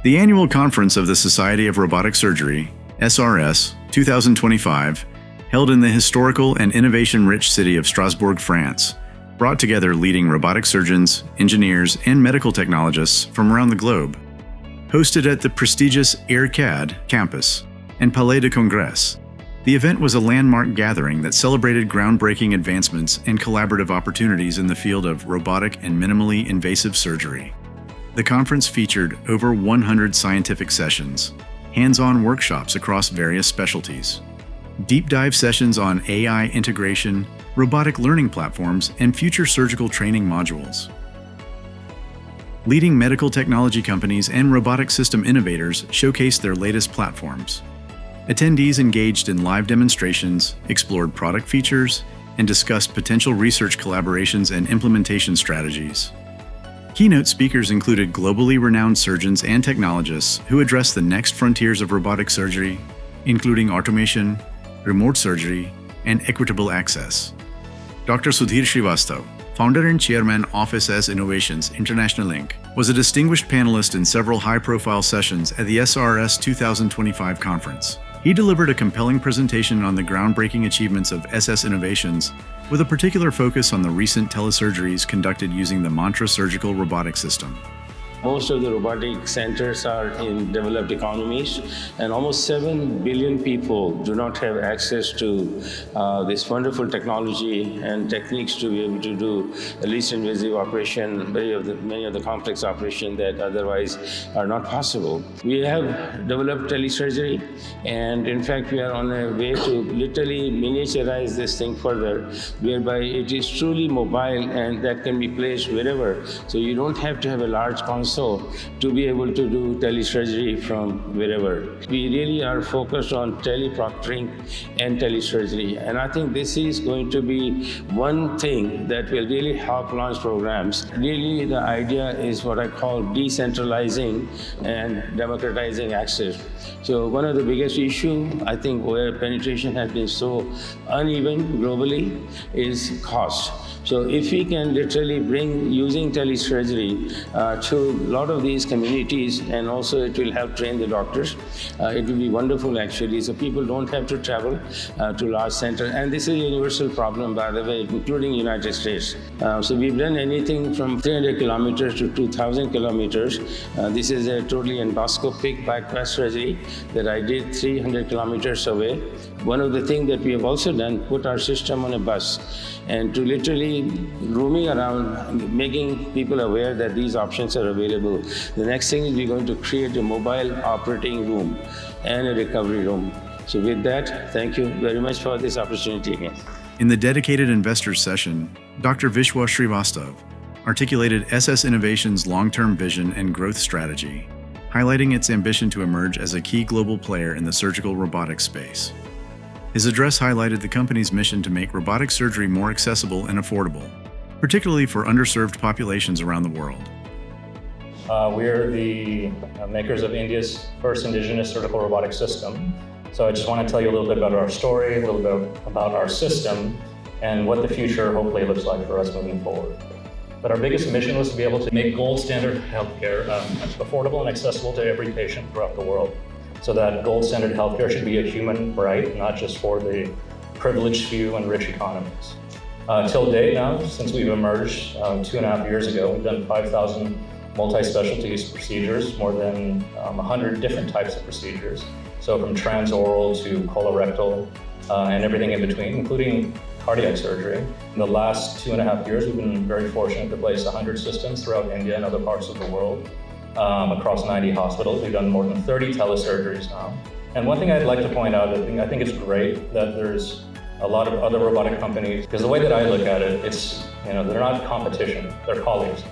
The annual conference of the Society of Robotic Surgery, SRS 2025, held in the historical and innovation-rich city of Strasbourg, France, brought together leading robotic surgeons, engineers, and medical technologists from around the globe. Hosted at the prestigious IRCAD campus and Palais de Congrès, the event was a landmark gathering that celebrated groundbreaking advancements and collaborative opportunities in the field of robotic and minimally invasive surgery. The conference featured over 100 scientific sessions, hands-on workshops across various specialties, deep dive sessions on AI integration, robotic learning platforms, and future surgical training modules. Leading medical technology companies and robotic system innovators showcased their latest platforms. Attendees engaged in live demonstrations, explored product features, and discussed potential research collaborations and implementation strategies. Keynote speakers included globally renowned surgeons and technologists who addressed the next frontiers of robotic surgery, including automation, remote surgery, and equitable access. Dr. Sudhir Srivastav, founder and chairman of SS Innovations International Inc., was a distinguished panelist in several high-profile sessions at the SRS 2025 conference. He delivered a compelling presentation on the groundbreaking achievements of SS Innovations, with a particular focus on the recent telesurgeries conducted using the Mantra surgical robotic system. Most of the robotic centers are in developed economies, and almost 7 billion people do not have access to this wonderful technology and techniques to be able to do the least invasive operation, many of the complex operations that otherwise are not possible. We have developed telesurgery, and in fact, we are on a way to literally miniaturize this thing further, whereby it is truly mobile and that can be placed wherever. So you don't have to have a large console to be able to do telesurgery from wherever. We really are focused on teleproctoring and telesurgery, and I think this is going to be one thing that will really help launch programs. Really, the idea is what I call decentralizing and democratizing access. So one of the biggest issues, I think, where penetration has been so uneven globally is cost. So if we can literally bring using telesurgery to a lot of these communities, and also it will help train the doctors, it will be wonderful actually. So people don't have to travel to large centers. And this is a universal problem, by the way, including United States. So we've done anything from 300 kilometers to 2,000 kilometers. This is a totally endoscopic bypass surgery that I did 300 kilometers away. One of the things that we have also done, put our system on a bus and to literally roaming around, making people aware that these options are available. The next thing is we're going to create a mobile operating room and a recovery room. So with that, thank you very much for this opportunity again. In the dedicated investors session, Dr. Vishwa Srivastav articulated SS Innovations' long-term vision and growth strategy, highlighting its ambition to emerge as a key global player in the surgical robotics space. His address highlighted the company's mission to make robotic surgery more accessible and affordable, particularly for underserved populations around the world. We're the makers of India's first indigenous surgical robotic system. So I just want to tell you a little bit about our story, a little bit about our system, and what the future hopefully looks like for us moving forward. But our biggest mission was to be able to make gold standard healthcare affordable and accessible to every patient throughout the world. So that gold standard healthcare should be a human right, not just for the privileged few and rich economies. Till date now, since we've emerged 2.5 years ago, we've done 5,000 multi-specialty procedures, more than 100 different types of procedures. So from transoral to colorectal and everything in between, including cardiac surgery. In the last 2.5 years, we've been very fortunate to place 100 systems throughout India and other parts of the world. Across 90 hospitals. We've done more than 30 telesurgeries now. And one thing I'd like to point out, I think it's great that there's a lot of other robotic companies, because the way that I look at it, it's, they're not competition, they're colleagues.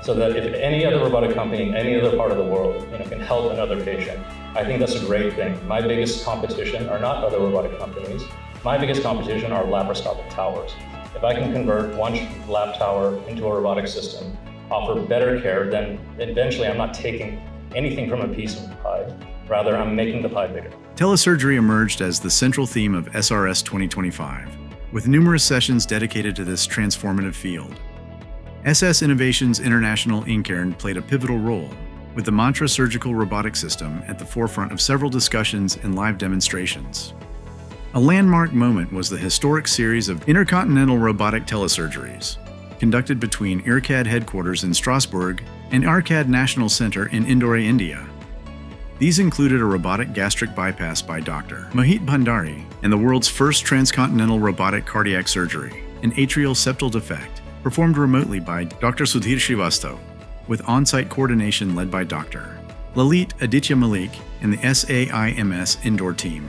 So that if any other robotic company in any other part of the world, can help another patient, I think that's a great thing. My biggest competition are not other robotic companies. My biggest competition are laparoscopic towers. If I can convert one lap tower into a robotic system, offer better care, then eventually I'm not taking anything from a piece of the pie. Rather, I'm making the pie bigger. Telesurgery emerged as the central theme of SRS 2025, with numerous sessions dedicated to this transformative field. SS Innovations International Inc. played a pivotal role, with the Mantra Surgical Robotic System at the forefront of several discussions and live demonstrations. A landmark moment was the historic series of intercontinental robotic telesurgeries, conducted between IRCAD headquarters in Strasbourg and IRCAD National Center in Indore, India. These included a robotic gastric bypass by Dr. Mohit Bhandari and the world's first transcontinental robotic cardiac surgery, an atrial septal defect, performed remotely by Dr. Sudhir Srivastav, with on-site coordination led by Dr. Lalit Aditya Malik and the SAIMS indoor team.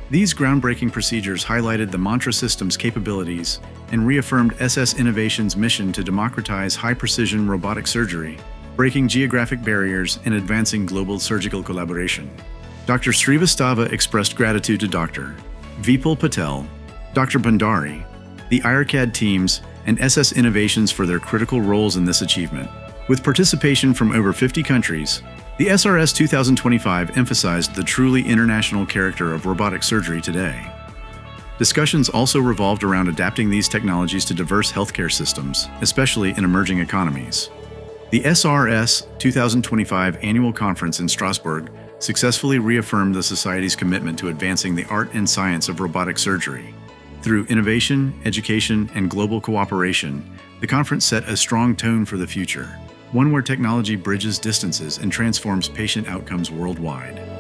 These groundbreaking procedures highlighted the Mantra system's capabilities and reaffirmed SS Innovation's mission to democratize high-precision robotic surgery, breaking geographic barriers and advancing global surgical collaboration. Dr. Srivastava expressed gratitude to Dr. Vipul Patel, Dr. Bhandari, the IRCAD teams, and SS Innovations for their critical roles in this achievement. With participation from over 50 countries, the SRS 2025 emphasized the truly international character of robotic surgery today. Discussions also revolved around adapting these technologies to diverse healthcare systems, especially in emerging economies. The SRS 2025 annual conference in Strasbourg successfully reaffirmed the Society's commitment to advancing the art and science of robotic surgery. Through innovation, education, and global cooperation, the conference set a strong tone for the future, one where technology bridges distances and transforms patient outcomes worldwide.